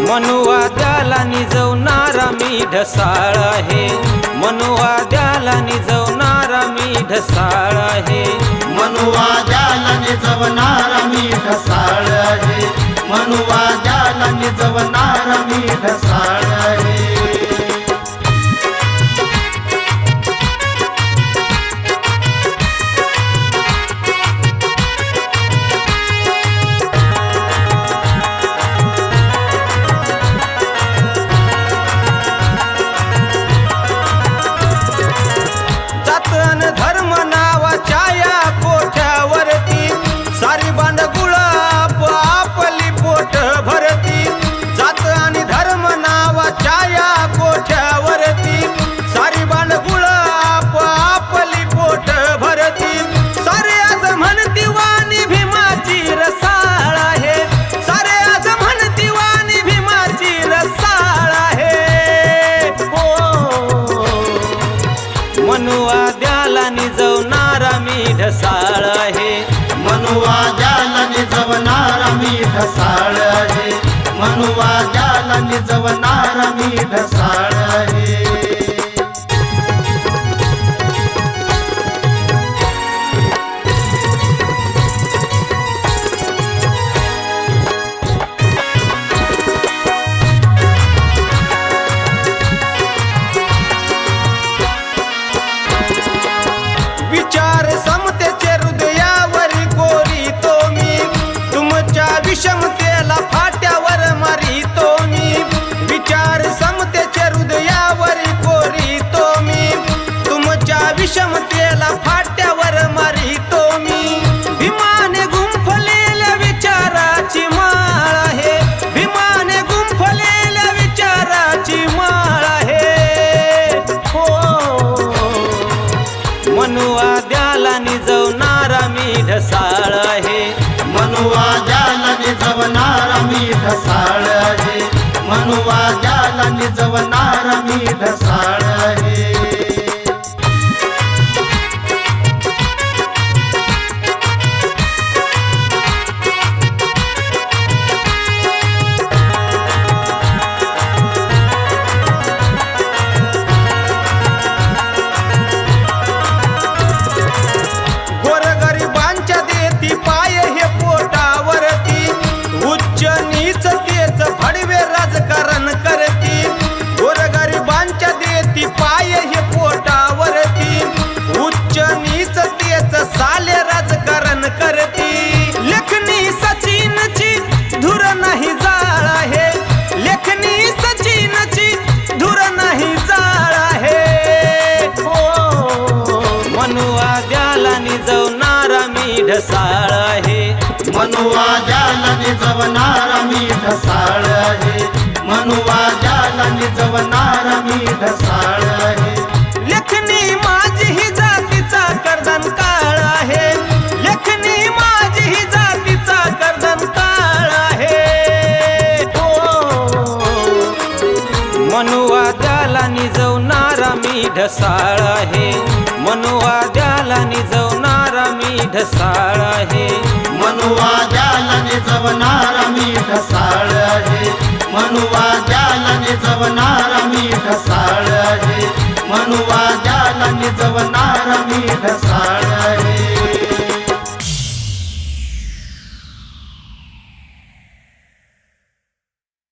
मनुवाद्याला निजवणारा मी ढसाळ आहे, मनुवाद्याला निजवणारा मी ढसाळ आहे, मनुवाद्याला निजवणारा मी ढसाळ आहे, मनुवाद्याला निजवणारा मी ढसाळ आहे। धर्म नावाच्या या कोठ्यावरती सारी बांडगुळ आपली पोट भरती, जात आणि धर्म नावाच्या या कोठ्यावरती सारी बांडगुळ आपली पोट भरती, सारे आज म्हणती वाणी भीमाची रसाळ आहे, सारे आज म्हणती वाणी भीमाची रसाळ आहे। मनुवाद्याला निजवणारा मी ढसाळ आहे, मनुवाद्याला निजवणारा मी ढसाळ आहे, मनुवाद्याला निजवणारा मी ढसाळ आहे। विचार समतेचे हृदयावरी कोरितो मी, तुमच्या विषमतेला फाट्यावर मारितो मी, विचार समतेचे हृदयावरी कोरितो मी, तुमच्या विषमतेला फाट्यावर मारितो मी, भीमाने गुंफलेल्या विचाराची माळ आहे, भीमाने गुंफलेल्या विचाराची माळ आहे। मनुवाद्याला निजवणारा मी ढसाळ आहे, मनुवाद्याला निजवणारा मी ढसाळ आहे, मनुवाद्याला निजवणारा मी ढसाळ आहे। गोरगरिबांच्या देती पाय हे पोटावरती, उच्च नीच तेच भडवे राजकारण करती, गोरगरिबांच्या देती पाय हे पोटावरती, उच्च नीच तेच साले राजकारण करती, लेखनी सचिनची धुर नाही जाळ आहे, लेखनी सचिनची धुर नाही जाळ आहे। मनुवाद्याला निजवणारा मी ढसाळ आहे, मनुवाद्याला निजवणारा मी ढसाळ आहे, मनुवाद्याला निजवणारा मी ढसाळ आहे। लेखनी माझी ही जातीचा कर्दन काळ आहे, लेखनी माझी ही जातीचा कर्दन काळ आहे। मनुवाद्याला निजवणारा मी ढसाळ आहे, मनुवाद्याला निजवणारा मी ढसाळ आहे, मनुवाद्याला निजवणारा मी ढसाळ आहे, मनुवाद्याला निजवणारा मी ढसाळ आहे, मनुवाद्याला निजवणारा मी ढसाळ